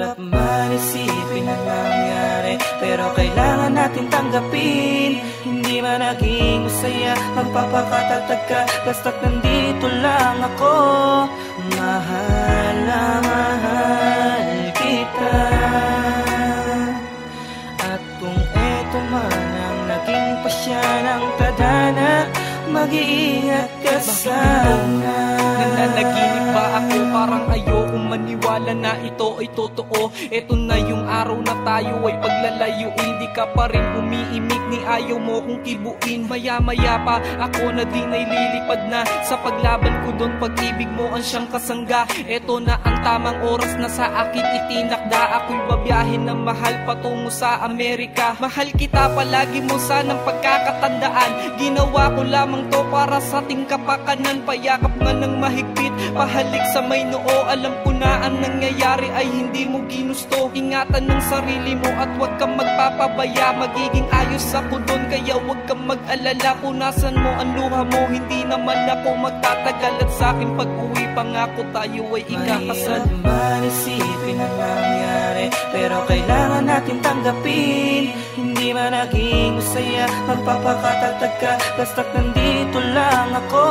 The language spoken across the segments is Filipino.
Mahirap man isipin ang nangyari, pero kailangan natin tanggapin. Hindi man naging masaya, magpapakatatag ka, basta't nandito lang ako. Mahal na mahal kita. At kung eto man ang naging pasya ng tadhana, mag-iingat ka sana. Nananaginip ba ako? Parang ayokong maniwala na ito ay totoo. Eto na yung araw na tayo ay paglalayuin. Di ka pa rin umiimik, ni ayaw mo kong kibuin. Maya-maya pa ako na din ay lilipad na sa paglaban ko doon. Pag-ibig mo ang siyang kasangga. Eto na ang tamang oras na sa akin itinakda. Ako'y babiyahin ng mahal patungo sa Amerika. Mahal kita palagi mo sanang pagkakatandaan. Ginawa ko lamang to para sa ating kapakanan. Payakap nga ng mahigpit, pahalik sa may noo. Alam ko na ang nangyayari ay hindi mo ginusto. Ingatan ng sarili mo at huwag kang magpapabaya. Magiging ayos ako doon, kaya huwag kang mag-alala. Punasan mo ang luha mo, hindi naman ako magtatagal. At sa akin pag-uwi pangako tayo ay ikakasal. Mahirap man isipin ang nangyari, pero kailangan natin tanggapin. Hindi man naging masaya, magpapakatatag ka, basta't nandito lang ako.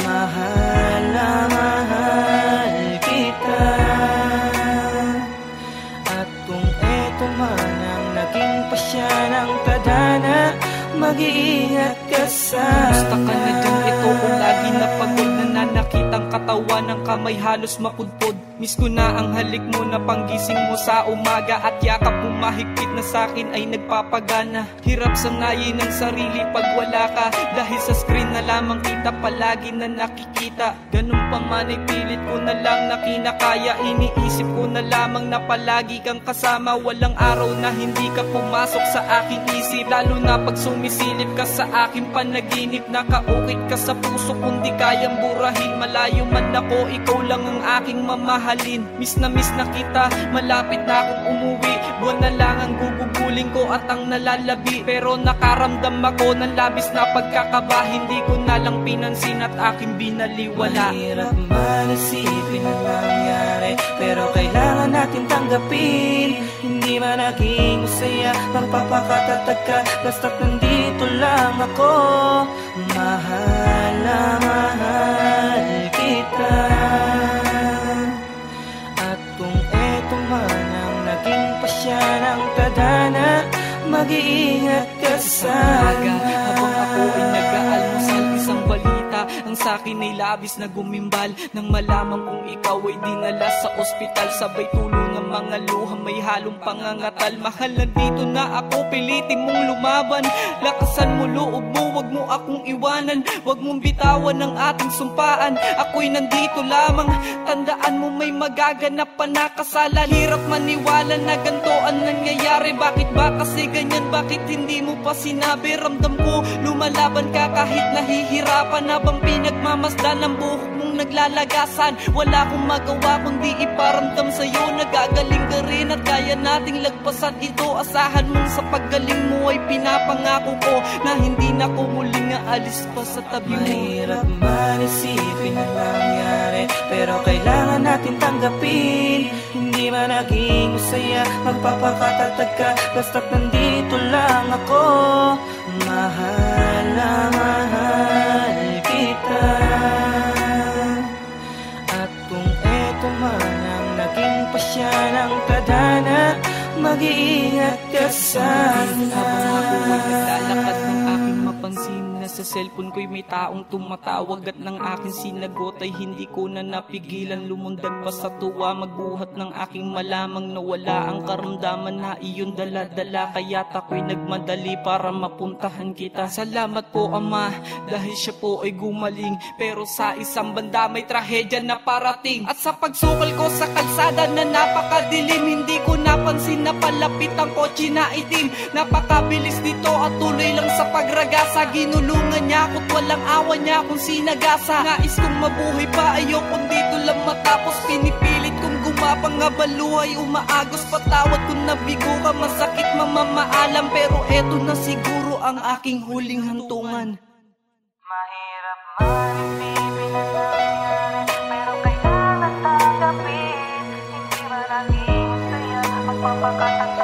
Mahal na mahal kita. At kung eto man ang naging pasya ng tadhana, mag-iingat ka sana. Gusto ka na dyan, ito ko lagi napagod. Nananakitang katawan ng kamay halos mapudpod. Miss ko na ang halik mo na panggising mo sa umaga. At yakap mo mahigpit na sakin ay nagpapagana. Hirap sanayin ng sarili pag wala ka, dahil sa screen na lamang kita palagi na nakikita. Ganun pa man ay pilit ko na lang na kinakaya. Iniisip ko na lamang na palagi kang kasama. Walang araw na hindi ka pumasok sa aking isip, lalo na pag sumisilip ka sa aking panaginip. Nakaukit ka sa puso kung di kayang burahin. Malayo man ako, ikaw lang ang aking mamahalin. Miss na kita, malapit na akong umuwi. Buwan na lang ang guguguling ko at ang nalalabi. Pero nakaramdam ako ng labis na pagkakaba. Hindi ko na lang pinansin at aking binaliwala. Mahirap man isipin ang nangyari, pero kailangan natin tanggapin. Hindi man naging masaya, magpapakatatag ka, basta't nandito lang ako. Mahal na mahal kita. At kung eto man ang naging pasya ng tadhana, mag-iingat ka sana. Habang ako ay nag-aalmusal, isang balita ang sakin ay labis na gumimbal. Nang malaman kong ikaw ay dinala sa ospital, sabay tulong ang mga luha, may halong pangangatal. Mahal, nandito na ako, pilitin mong lumaban. Lakasan mo loob mo, wag mo akong iwanan. Wag mong bitawan ang ating sumpaan. Ako'y nandito lamang, tandaan mo may magaganap pa na kasalan. Hirap maniwala na ganito ang nangyayari. Bakit ba kasi ganyan? Bakit hindi mo pa sinabi? Ramdam ko lumalaban ka kahit nahihirapan. Habang pinagmamasdan ang buhok mong naglalagasan, wala akong magawa kundi iparamdam sa'yo. Nagagaling ka rin at kaya nating lagpasan ito. Asahan mong sa paggaling mo ay pinapangako ko na hindi na ko muling aalis pa sa tabi mo. Mahirap man isipin ang nangyari, pero kailangan natin tanggapin. Hindi man naging masaya, magpapakatatag ka, basta't nandito lang ako. Mahal na mahal kita. At kung eto man ang naging pasya ng tadhana, mag-iingat ka sana. Habang ako ay naglalakad ng aking mapansin na sa cellphone ko'y may taong tumatawag. At ng aking sinagot ay hindi ko na napigilan. Lumundag pa sa tuwa, magbuhat ng aking malamang na wala ang karamdaman na iyon dala-dala. Kaya't ako'y nagmadali para mapuntahan kita. Salamat po Ama, dahil siya po ay gumaling. Pero sa isang banda may trahedya na parating. At sa pagsukal ko sa kalsada na napakadilim, hindi ko napansin na palapit ang kotse na itim. Napakabilis nito at tuloy lang sa pagragasa. Ginulungan niya ako't walang awa niya akong sinagasa. Nais kong mabuhay pa, ayokong dito lang matapos. Pinipilit kong gumapang, abaluhay umaagos. Patawad kung nabigo ka, masakit mamamaalam. Pero eto na siguro ang aking huling hantungan. Mahirap man isipin ang nangyari, pero kailangan tanggapin. Hindi man naging magpapakatatag